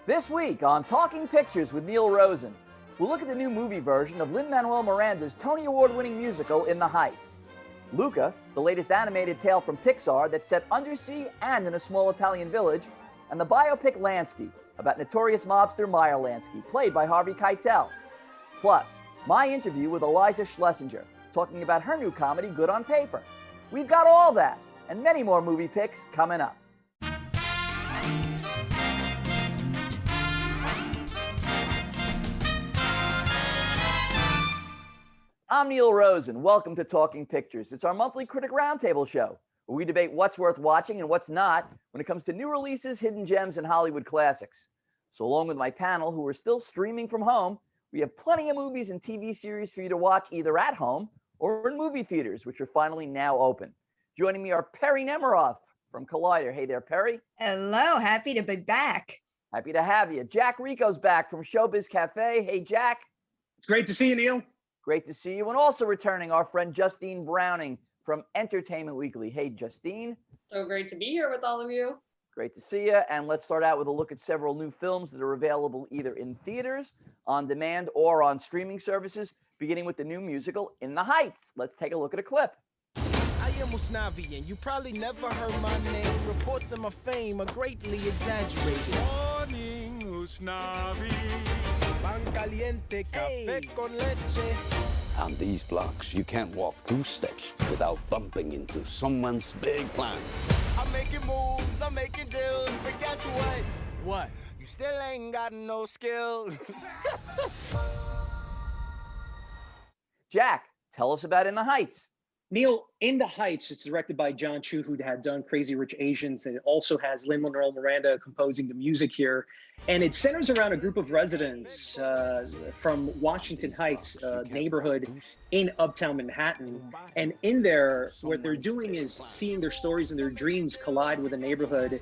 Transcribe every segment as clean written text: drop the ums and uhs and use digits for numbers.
This week on Talking Pictures with Neil Rosen, we'll look at the new movie version of Lin-Manuel Miranda's Tony Award-winning musical In the Heights. Luca, the latest animated tale from Pixar that's set undersea and in a small Italian village, and the biopic Lansky, about notorious mobster Meyer Lansky, played by Harvey Keitel. Plus, my interview with Iliza Shlesinger, talking about her new comedy, Good on Paper. We've got all that, and many more movie picks coming up. I'm Neil Rosen. Welcome to Talking Pictures. It's our monthly Critic Roundtable show, where we debate what's worth watching and what's not when it comes to new releases, hidden gems, and Hollywood classics. So along with my panel, who are still streaming from home, we have plenty of movies and TV series for you to watch either at home or in movie theaters, which are finally now open. Joining me are Perry Nemiroff from Collider. Hey there, Perry. Hello, happy to be back. Happy to have you. Jack Rico's back from Showbiz Cafe. Hey, Jack. It's great to see you, Neil. Great to see you. And also returning, our friend Justine Browning from Entertainment Weekly. Hey, Justine. So great to be here with all of you. Great to see you. And let's start out with a look at several new films that are available either in theaters, on demand, or on streaming services, beginning with the new musical In the Heights. Let's take a look at a clip. I am Usnavi, and you probably never heard my name. Reports of my fame are greatly exaggerated. Morning, Usnavi. Pan caliente, café con leche. On these blocks, you can't walk 2 steps without bumping into someone's big plan. I'm making moves, I'm making deals, but guess what? What? You still ain't got no skills. Jack, tell us about In the Heights. Neil, In the Heights, it's directed by John Chu, who had done Crazy Rich Asians, and it also has Lin-Manuel Miranda composing the music here. And it centers around a group of residents from Washington Heights neighborhood in Uptown Manhattan. And in there, what they're doing is seeing their stories and their dreams collide with a neighborhood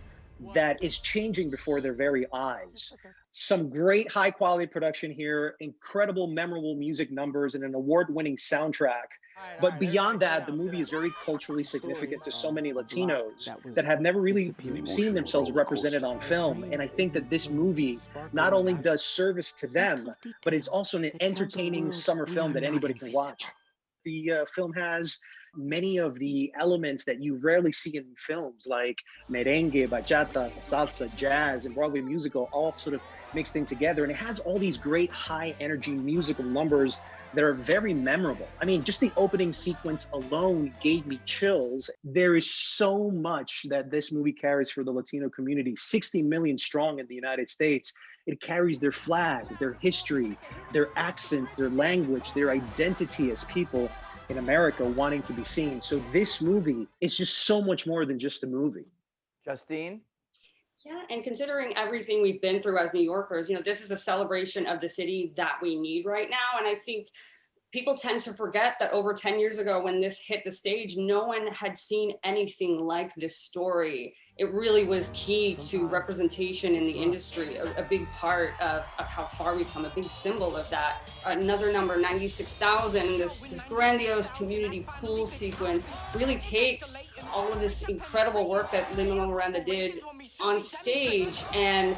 that is changing before their very eyes. Some great high quality production here, incredible memorable music numbers, and an award-winning soundtrack. But beyond that, the movie is very culturally significant to so many Latinos that have never really seen themselves represented on film. And I think that this movie not only does service to them, but it's also an entertaining summer film that anybody can watch. The film has many of the elements that you rarely see in films, like merengue, bachata, salsa, jazz, and Broadway musical, all sort of mixed in together. And it has all these great high energy musical numbers that are very memorable. I mean, just the opening sequence alone gave me chills. There is so much that this movie carries for the Latino community, 60 million strong in the United States. It carries their flag, their history, their accents, their language, their identity as people in America wanting to be seen. So this movie is just so much more than just a movie. Justine? Yeah, and considering everything we've been through as New Yorkers, this is a celebration of the city that we need right now. And I think people tend to forget that over 10 years ago, when this hit the stage, no one had seen anything like this story. It really was key to representation in the industry, a big part of how far we've come, a big symbol of that. Another number, 96,000, this grandiose community pool sequence really takes all of this incredible work that Lin-Manuel Miranda did on stage and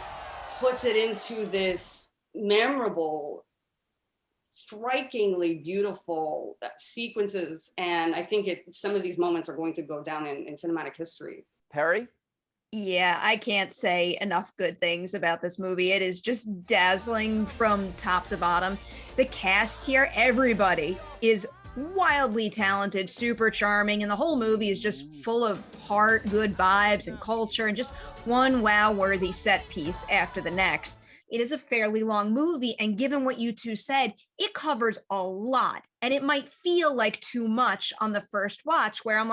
puts it into this memorable, strikingly beautiful sequences. And I think some of these moments are going to go down in cinematic history. Perry? Yeah, I can't say enough good things about this movie. It is just dazzling from top to bottom. The cast here, everybody is wildly talented, super charming, and the whole movie is just full of heart, good vibes, and culture, and just one wow-worthy set piece after the next. It is a fairly long movie, and given what you two said, it covers a lot. And it might feel like too much on the first watch, where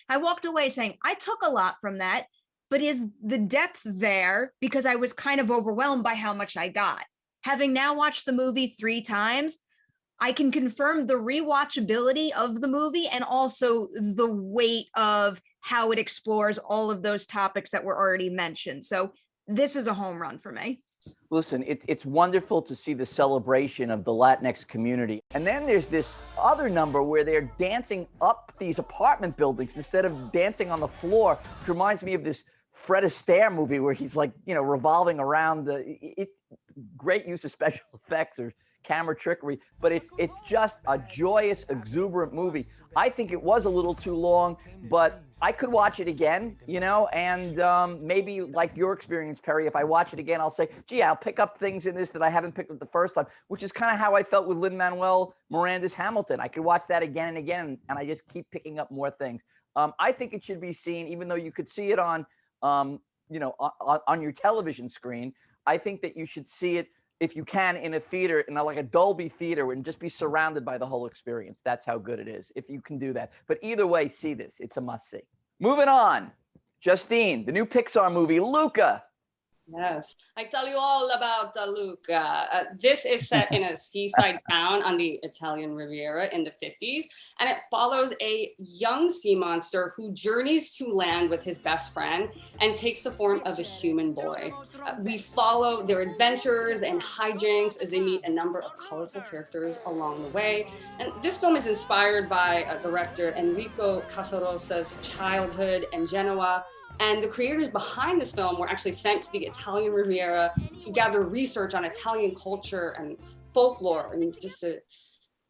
I walked away saying, I took a lot from that, but is the depth there? Because I was kind of overwhelmed by how much I got. Having now watched the movie 3 times, I can confirm the rewatchability of the movie and also the weight of how it explores all of those topics that were already mentioned. So this is a home run for me. Listen, it's wonderful to see the celebration of the Latinx community. And then there's this other number where they're dancing up these apartment buildings instead of dancing on the floor, which reminds me of this Fred Astaire movie where he's like, revolving around great use of special effects or camera trickery, but it's just a joyous, exuberant movie. I think it was a little too long, but I could watch it again, and maybe like your experience, Perry, if I watch it again, I'll say, gee, I'll pick up things in this that I haven't picked up the first time, which is kind of how I felt with Lin-Manuel Miranda's Hamilton. I could watch that again and again, and I just keep picking up more things. I think it should be seen, even though you could see it on, on your television screen. I think that you should see it, if you can, in a theater, like a Dolby theater, and just be surrounded by the whole experience. That's how good it is, if you can do that. But either way, see this. It's a must-see. Moving on. Justine, the new Pixar movie, Luca. Yes, I tell you all about Luca. This is set in a seaside town on the Italian Riviera in the 50s, and it follows a young sea monster who journeys to land with his best friend and takes the form of a human boy. We follow their adventures and hijinks as they meet a number of colorful characters along the way. And this film is inspired by director Enrico Casarosa's childhood in Genoa. And the creators behind this film were actually sent to the Italian Riviera to gather research on Italian culture and folklore, and just a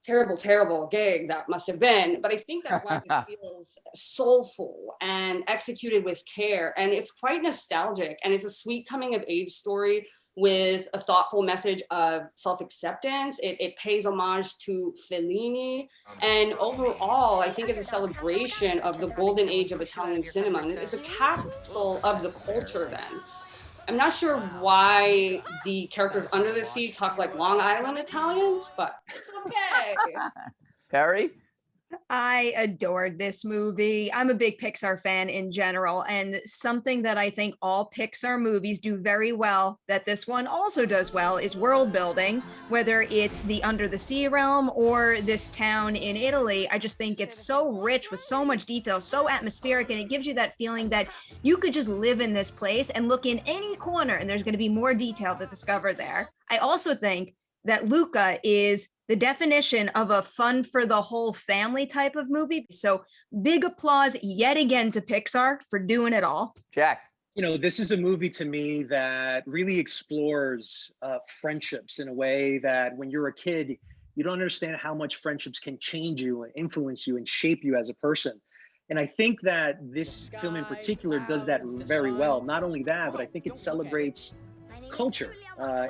terrible, terrible gig that must have been. But I think that's why this feels soulful and executed with care. And it's quite nostalgic, and it's a sweet coming of age story with a thoughtful message of self-acceptance. It pays homage to Fellini. And overall, I think it's a celebration of the golden age of Italian cinema. And it's a capsule of the culture then. I'm not sure why the characters under the sea talk like Long Island Italians, but it's okay. Perry? I adored this movie. I'm a big Pixar fan in general, and something that I think all Pixar movies do very well, that this one also does well, is world building, whether it's the under the sea realm or this town in Italy. I just think it's so rich with so much detail, so atmospheric, and it gives you that feeling that you could just live in this place and look in any corner and there's going to be more detail to discover there. I also think that Luca is the definition of a fun for the whole family type of movie. So big applause yet again to Pixar for doing it all. Jack. This is a movie to me that really explores friendships in a way that when you're a kid, you don't understand how much friendships can change you and influence you and shape you as a person. And I think that this film in particular does that very well. Not only that, but I think it celebrates culture.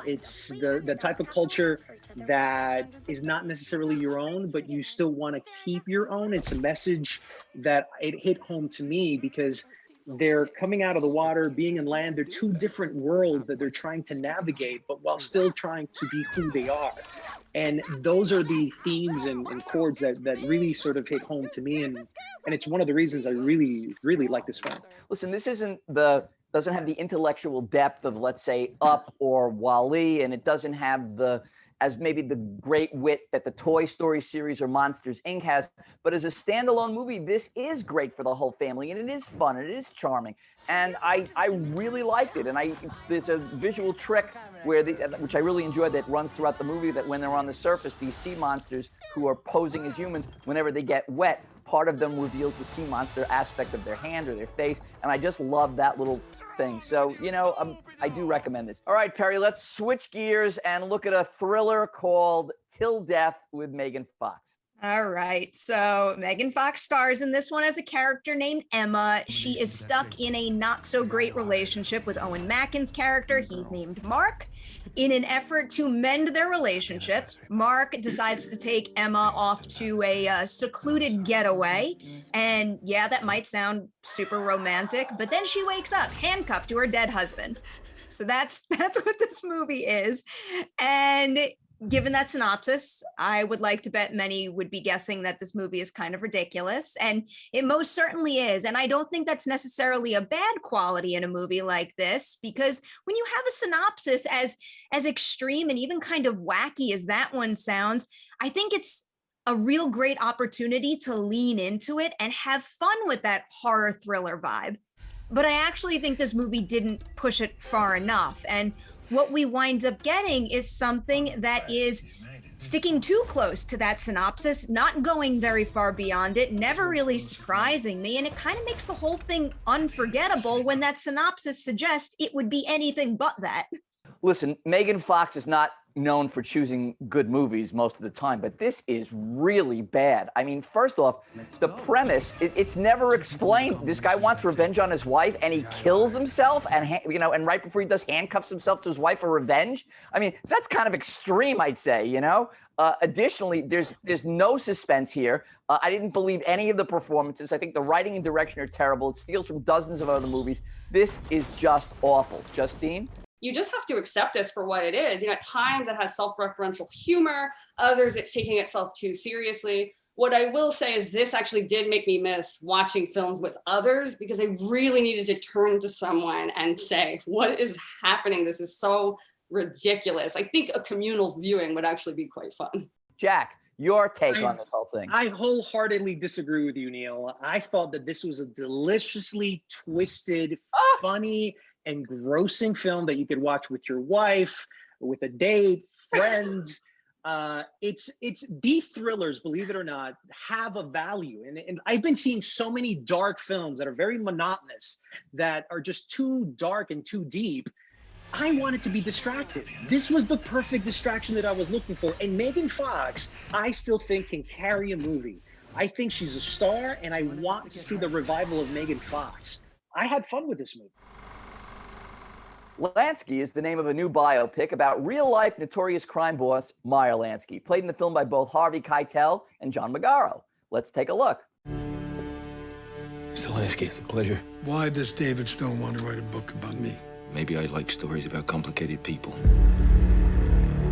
It's the type of culture that is not necessarily your own, but you still want to keep your own. It's a message that it hit home to me because they're coming out of the water, being in land. They're two different worlds that they're trying to navigate, but while still trying to be who they are. And those are the themes and chords that really sort of hit home to me. And it's one of the reasons I really, really like this film. Listen, this doesn't have the intellectual depth of, let's say, Up or Wall-E, and it doesn't have as maybe the great wit that the Toy Story series or Monsters, Inc. has. But as a standalone movie, this is great for the whole family, and it is fun, and it is charming. And I really liked it. And there's a visual trick which I really enjoyed, that runs throughout the movie, that when they're on the surface, these sea monsters who are posing as humans, whenever they get wet, part of them reveals the sea monster aspect of their hand or their face. And I just love that little thing. So, I do recommend this. All right, Perry, let's switch gears and look at a thriller called Till Death with Megan Fox. All right. So Megan Fox stars in this one as a character named Emma. She is stuck in a not so great relationship with Owen Macken's character. He's named Mark. In an effort to mend their relationship, Mark decides to take Emma off to a secluded getaway. And yeah, that might sound super romantic, but then she wakes up handcuffed to her dead husband. So that's what this movie is. And given that synopsis, I would like to bet many would be guessing that this movie is kind of ridiculous, and it most certainly is. And I don't think that's necessarily a bad quality in a movie like this, because when you have a synopsis as extreme and even kind of wacky as that one sounds, I think it's a real great opportunity to lean into it and have fun with that horror thriller vibe. But I actually think this movie didn't push it far enough. And what we wind up getting is something that is sticking too close to that synopsis, not going very far beyond it, never really surprising me, and it kind of makes the whole thing unforgettable when that synopsis suggests it would be anything but that. Listen, Megan Fox is not known for choosing good movies most of the time, but this is really bad. I mean, first off, the premise, it's never explained. This guy wants revenge on his wife and he kills himself and, and right before he does, handcuffs himself to his wife for revenge. I mean, that's kind of extreme, I'd say, Additionally, there's no suspense here. I didn't believe any of the performances. I think the writing and direction are terrible. It steals from dozens of other movies. This is just awful. Justine? You just have to accept this for what it is. At times it has self-referential humor, others it's taking itself too seriously. What I will say is this actually did make me miss watching films with others because I really needed to turn to someone and say, what is happening? This is so ridiculous. I think a communal viewing would actually be quite fun. Jack, your take on this whole thing. I wholeheartedly disagree with you, Neil. I thought that this was a deliciously twisted, funny, engrossing film that you could watch with your wife, with a date, friends. It's these thrillers, believe it or not, have a value. And I've been seeing so many dark films that are very monotonous, that are just too dark and too deep. I wanted to be distracted. This was the perfect distraction that I was looking for. And Megan Fox, I still think can carry a movie. I think she's a star, and I want to see the revival of Megan Fox. I had fun with this movie. Lansky is the name of a new biopic about real-life notorious crime boss Meyer Lansky, played in the film by both Harvey Keitel and John Magaro. Let's take a look. Mr. Lansky, it's a pleasure. Why does David Stone want to write a book about me? Maybe I like stories about complicated people.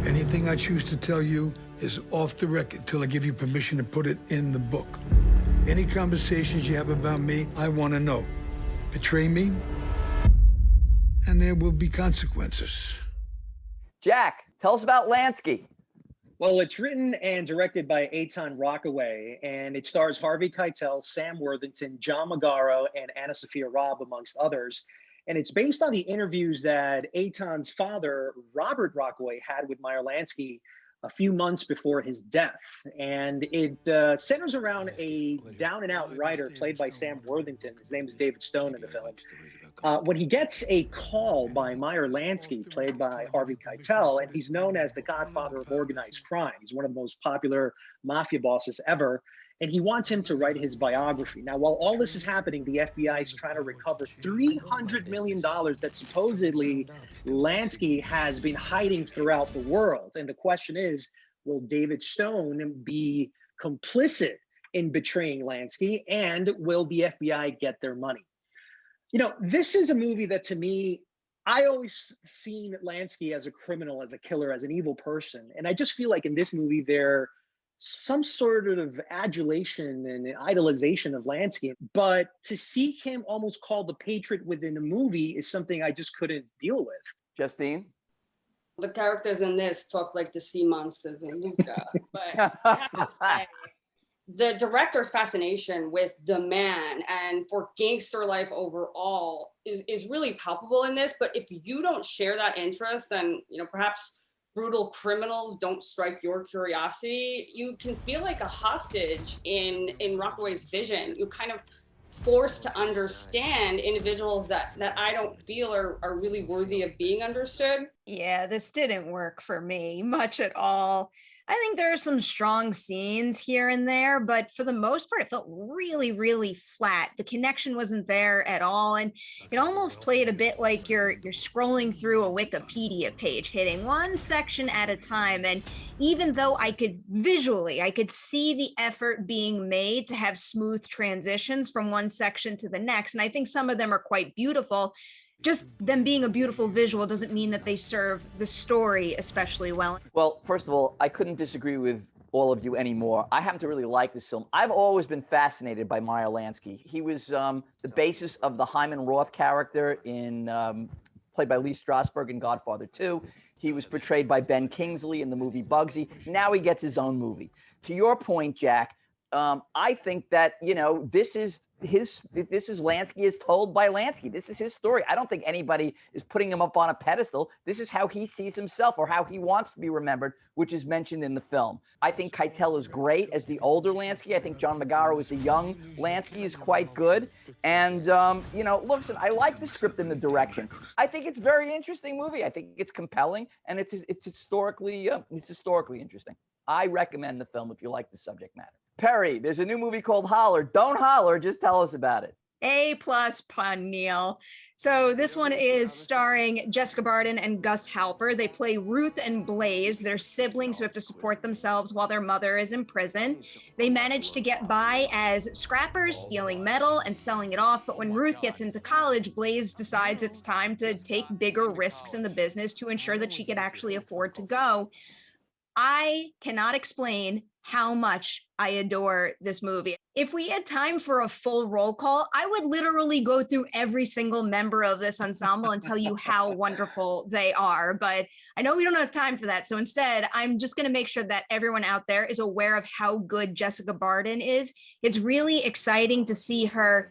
Anything I choose to tell you is off the record till I give you permission to put it in the book. Any conversations you have about me, I want to know. Betray me, and there will be consequences. Jack, tell us about Lansky. Well, it's written and directed by Eitan Rockaway, and it stars Harvey Keitel, Sam Worthington, John Magaro, and Anna Sophia Robb, amongst others. And it's based on the interviews that Eitan's father, Robert Rockaway, had with Meyer Lansky a few months before his death. And it centers around a down-and-out writer played by Sam Worthington. His name is David Stone in the film. When he gets a call by Meyer Lansky, played by Harvey Keitel, and he's known as the godfather of organized crime. He's one of the most popular mafia bosses ever. And he wants him to write his biography. Now, while all this is happening, the FBI is trying to recover $300 million that supposedly Lansky has been hiding throughout the world. And the question is, will David Stone be complicit in betraying Lansky, and will the FBI get their money? This is a movie that, to me, I always seen Lansky as a criminal, as a killer, as an evil person. And I just feel like in this movie, they're some sort of adulation and idolization of Lansky, but to see him almost called the patriot within the movie is something I just couldn't deal with. Justine? The characters in this talk like the sea monsters in Luca, but I have to say, the director's fascination with the man and for gangster life overall is really palpable in this. But if you don't share that interest, then perhaps brutal criminals don't strike your curiosity. You can feel like a hostage in Rockaway's vision. You're kind of forced to understand individuals that I don't feel are really worthy of being understood. Yeah, this didn't work for me much at all. I think there are some strong scenes here and there, but for the most part, it felt really, really flat. The connection wasn't there at all. And it almost played a bit like you're scrolling through a Wikipedia page, hitting one section at a time. And even though I could see the effort being made to have smooth transitions from one section to the next. And I think some of them are quite beautiful. Just them being a beautiful visual doesn't mean that they serve the story especially well. Well, first of all, I couldn't disagree with all of you anymore. I happen to really like this film. I've always been fascinated by Meyer Lansky. He was the basis of the Hyman Roth character played by Lee Strasberg in Godfather 2. He was portrayed by Ben Kingsley in the movie Bugsy. Now he gets his own movie. To your point, Jack, I think that, this is Lansky is told by Lansky. This is his story. I don't think anybody is putting him up on a pedestal. This is how he sees himself or how he wants to be remembered, which is mentioned in the film. I think Keitel is great as the older Lansky. I think John Magaro as the young Lansky is quite good. And, listen, I like the script and the direction. I think it's a very interesting movie. I think it's compelling and it's historically interesting. I recommend the film if you like the subject matter. Perry, there's a new movie called Holler. Don't holler, just tell us about it. A+ pun, Neil. So this one is starring Jessica Barden and Gus Halper. They play Ruth and Blaze. They're siblings who have to support themselves while their mother is in prison. They manage to get by as scrappers, stealing metal and selling it off. But when Ruth gets into college, Blaze decides it's time to take bigger risks in the business to ensure that she can actually afford to go. I cannot explain how much I adore this movie. If we had time for a full roll call, I would literally go through every single member of this ensemble and tell you how wonderful they are. But I know we don't have time for that. So instead, I'm just going to make sure that everyone out there is aware of how good Jessica Barden is. It's really exciting to see her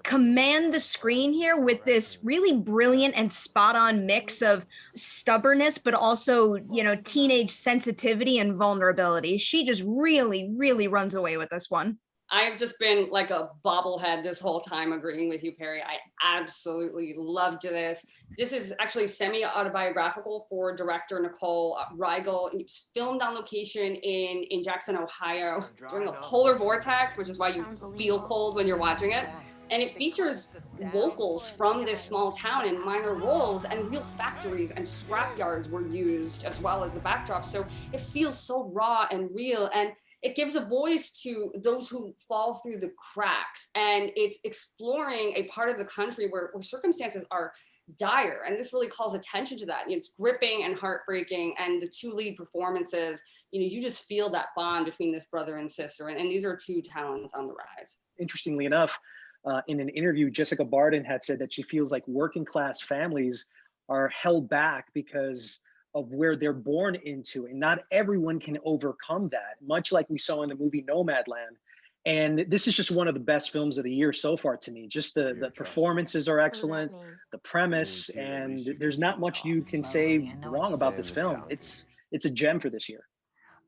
command the screen here with this really brilliant and spot on mix of stubbornness, but also, teenage sensitivity and vulnerability. She just really, really runs away with this one. I've just been like a bobblehead this whole time agreeing with you, Perry. I absolutely loved this. This is actually semi-autobiographical for director Nicole Riegel. It's filmed on location in Jackson, Ohio during a polar vortex, which is why you feel cold when you're watching it. And it features locals from this small town in minor roles, and real factories and scrapyards were used as well as the backdrop. So it feels so raw and real, and it gives a voice to those who fall through the cracks. And it's exploring a part of the country where circumstances are dire. And this really calls attention to that. It's gripping and heartbreaking. And the two lead performances, you just feel that bond between this brother and sister. And these are two talents on the rise. Interestingly enough, in an interview, Jessica Barden had said that she feels like working class families are held back because of where they're born into, and not everyone can overcome that, much like we saw in the movie Nomadland. And this is just one of the best films of the year so far to me. Just the performances are excellent, the premise, and there's not much you can say wrong about this film. It's a gem for this year.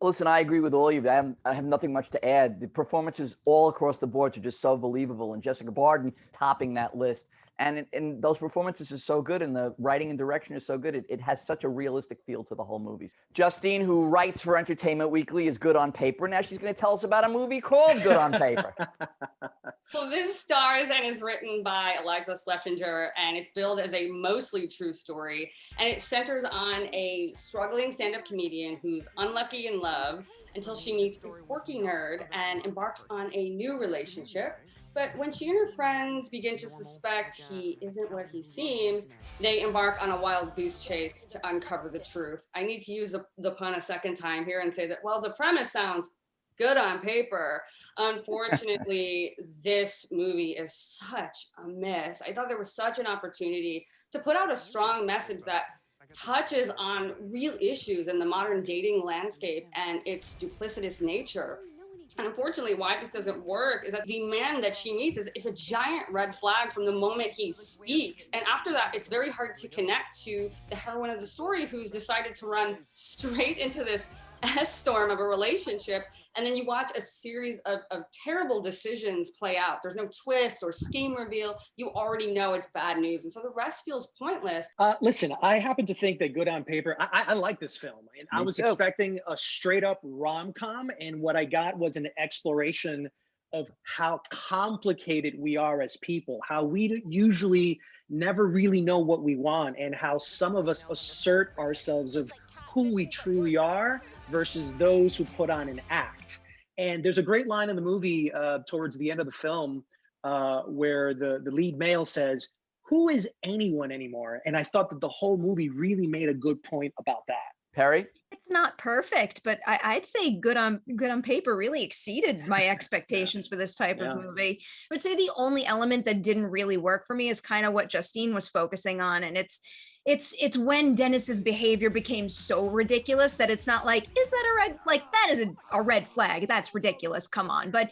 Listen, I agree with all of you. I have nothing much to add. The performances all across the board are just so believable, and Jessica Barden topping that list. And those performances are so good, and the writing and direction is so good. It has such a realistic feel to the whole movie. Justine, who writes for Entertainment Weekly, is good on paper. Now she's going to tell us about a movie called Good on Paper. Well, this stars and is written by Iliza Shlesinger, and it's billed as a mostly true story. And it centers on a struggling stand-up comedian who's unlucky in love until she meets a quirky nerd and embarks on a new relationship. But when she and her friends begin to suspect he isn't what he seems, they embark on a wild goose chase to uncover the truth. I need to use the pun a second time here and say that, well, the premise sounds good on paper. Unfortunately, this movie is such a miss. I thought there was such an opportunity to put out a strong message that touches on real issues in the modern dating landscape and its duplicitous nature. And unfortunately, why this doesn't work is that the man that she meets is a giant red flag from the moment he speaks. And after that, it's very hard to connect to the heroine of the story who's decided to run straight into this S-storm of a relationship. And then you watch a series of terrible decisions play out. There's no twist or scheme reveal. You already know it's bad news. And so the rest feels pointless. Listen, I happen to think that Good on Paper, I like this film. And I was expecting a straight up rom-com. And what I got was an exploration of how complicated we are as people, how we usually never really know what we want, and how some of us assert ourselves of who we truly are versus those who put on an act. And there's a great line in the movie towards the end of the film where the lead male says, "Who is anyone anymore?" And I thought that the whole movie really made a good point about that. Perry? It's not perfect, but I'd say good on paper really exceeded my expectations for this type of movie. I would say the only element that didn't really work for me is kind of what Justine was focusing on, and it's when Dennis's behavior became so ridiculous that it's not like, is that a red, like that is a red flag, that's ridiculous, come on. But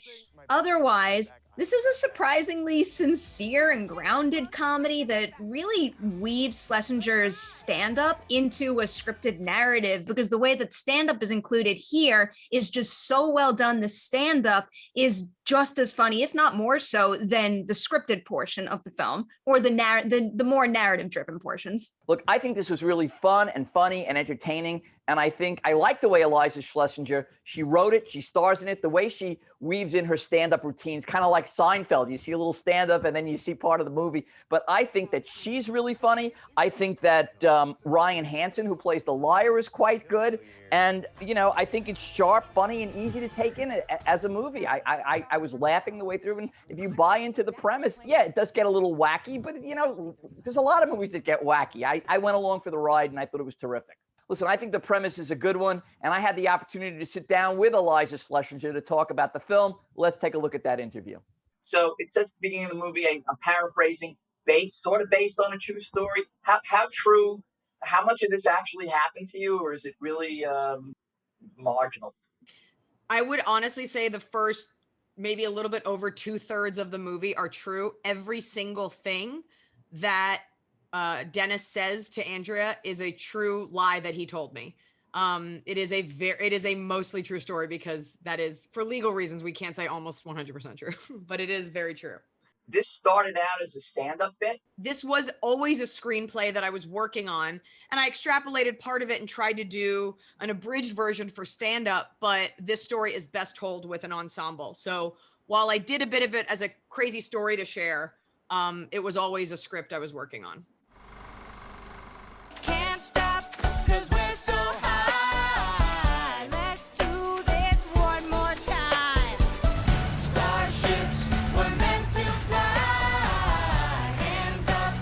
otherwise, this is a surprisingly sincere and grounded comedy that really weaves Schlesinger's stand-up into a scripted narrative, because the way that stand-up is included here is just so well done. The stand-up is just as funny, if not more so, than the scripted portion of the film, or the more narrative-driven portions. Look, I think this was really fun and funny and entertaining. And I think I like the way Iliza Shlesinger, she wrote it, she stars in it, the way she weaves in her stand-up routines, kind of like Seinfeld. You see a little stand-up and then you see part of the movie. But I think that she's really funny. I think that Ryan Hansen, who plays the liar, is quite good. And, you know, I think it's sharp, funny, and easy to take in as a movie. I was laughing the way through. And if you buy into the premise, yeah, it does get a little wacky. But, you know, there's a lot of movies that get wacky. I went along for the ride, and I thought it was terrific. Listen, I think the premise is a good one, and I had the opportunity to sit down with Iliza Shlesinger to talk about the film. Let's take a look at that interview. So it says at the beginning of the movie, I'm paraphrasing, sort of based on a true story. How true, how much of this actually happened to you, or is it really marginal? I would honestly say the first, maybe a little bit over 2/3 of the movie are true. Every single thing that Dennis says to Andrea is a true lie that he told me. It is a mostly true story, because that is, for legal reasons, we can't say almost 100% true, but it is very true. This started out as a stand-up bit? This was always a screenplay that I was working on, and I extrapolated part of it and tried to do an abridged version for stand-up, but this story is best told with an ensemble. So while I did a bit of it as a crazy story to share, it was always a script I was working on. Can't stop, 'cause we're so high. Let's do this one more time. Starships were meant to fly. Hands up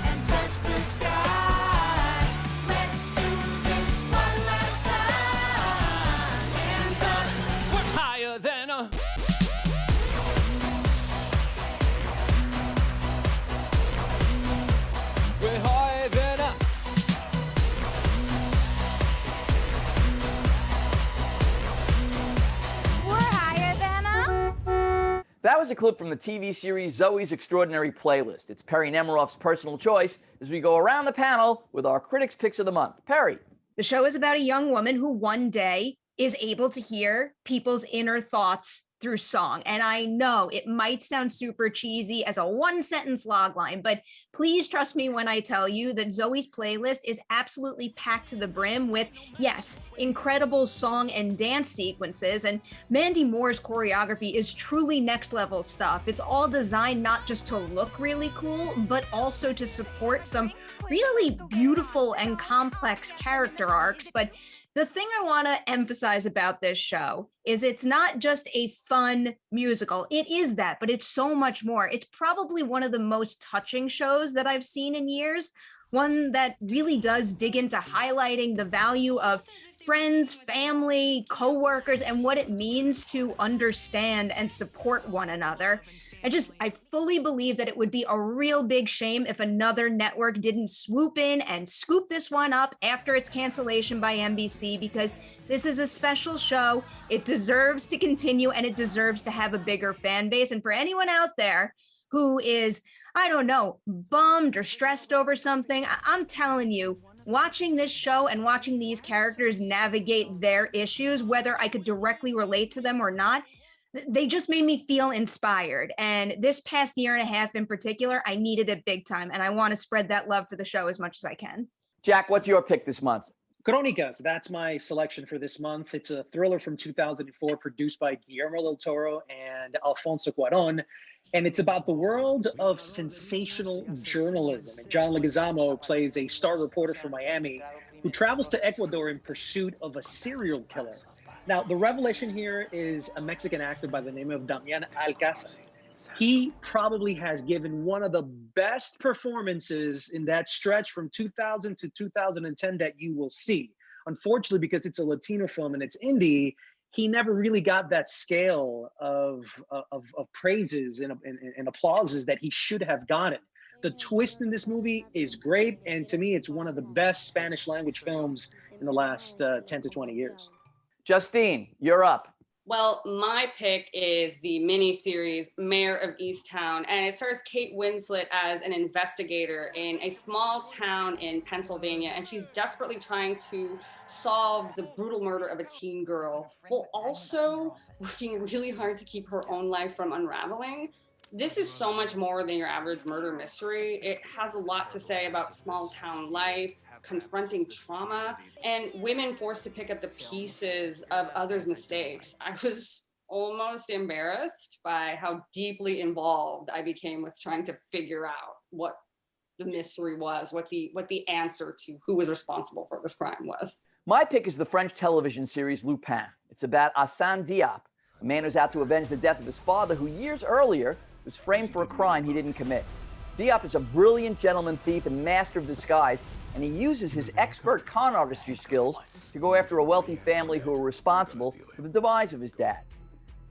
and touch the sky. Let's do this one last time. Hands up. We're higher than a... We're higher than a... That was a clip from the TV series Zoe's Extraordinary Playlist. It's Perry Nemiroff's personal choice as we go around the panel with our critics' picks of the month. Perry. The show is about a young woman who one day is able to hear people's inner thoughts through song. And I know it might sound super cheesy as a one-sentence logline, but please trust me when I tell you that Zoe's playlist is absolutely packed to the brim with, yes, incredible song and dance sequences. And Mandy Moore's choreography is truly next-level stuff. It's all designed not just to look really cool, but also to support some really beautiful and complex character arcs. But the thing I want to emphasize about this show is it's not just a fun musical. It is that, but it's so much more. It's probably one of the most touching shows that I've seen in years. One that really does dig into highlighting the value of friends, family, coworkers, and what it means to understand and support one another. I fully believe that it would be a real big shame if another network didn't swoop in and scoop this one up after its cancellation by NBC, because this is a special show. It deserves to continue, and it deserves to have a bigger fan base. And for anyone out there who is, I don't know, bummed or stressed over something, I'm telling you, watching this show and watching these characters navigate their issues, whether I could directly relate to them or not, they just made me feel inspired. And this past year and a half in particular, I needed it big time. And I want to spread that love for the show as much as I can. Jack, what's your pick this month? Crónicas, that's my selection for this month. It's a thriller from 2004 produced by Guillermo del Toro and Alfonso Cuarón. And it's about the world of sensational journalism. And John Leguizamo plays a star reporter from Miami who travels to Ecuador in pursuit of a serial killer. Now, the revelation here is a Mexican actor by the name of Damián Alcázar. He probably has given one of the best performances in that stretch from 2000 to 2010 that you will see. unfortunately, because it's a Latino film and it's indie, he never really got that scale of praises and applauses that he should have gotten. The twist in this movie is great, and to me, it's one of the best Spanish language films in the last 10 to 20 years. Justine, you're up. Well, my pick is the miniseries Mayor of Easttown, and it stars Kate Winslet as an investigator in a small town in Pennsylvania, and she's desperately trying to solve the brutal murder of a teen girl, while also working really hard to keep her own life from unraveling. This is so much more than your average murder mystery. It has a lot to say about small town life, confronting trauma, and women forced to pick up the pieces of others' mistakes. I was almost embarrassed by how deeply involved I became with trying to figure out what the mystery was, what the answer to who was responsible for this crime was. My pick is the French television series Lupin. It's about Arsène Diop, a man who's out to avenge the death of his father, who years earlier was framed for a crime he didn't commit. Diop is a brilliant gentleman thief and master of disguise, and he uses his expert con artistry skills to go after a wealthy family who are responsible for the demise of his dad.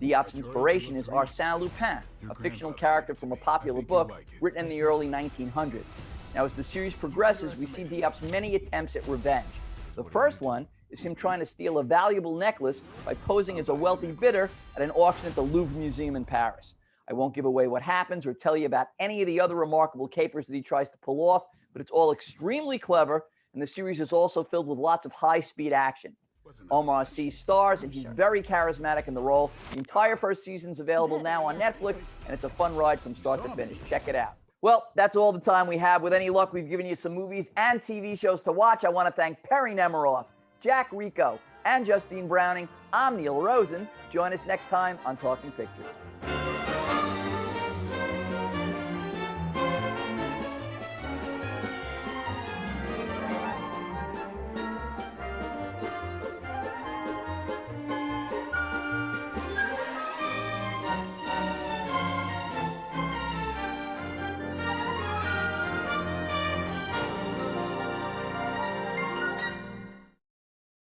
Diop's inspiration is Arsène Lupin, a fictional character from a popular book written in the early 1900s. Now, as the series progresses, we see Diop's many attempts at revenge. The first one is him trying to steal a valuable necklace by posing as a wealthy bidder at an auction at the Louvre Museum in Paris. I won't give away what happens or tell you about any of the other remarkable capers that he tries to pull off, but it's all extremely clever, and the series is also filled with lots of high-speed action. Omar Sy stars, and he's very charismatic in the role. The entire first season's available now on Netflix, and it's a fun ride from start to finish. Check it out. Well, that's all the time we have. With any luck, we've given you some movies and TV shows to watch. I want to thank Perry Nemiroff, Jack Rico, and Justine Browning. I'm Neil Rosen. Join us next time on Talking Pictures.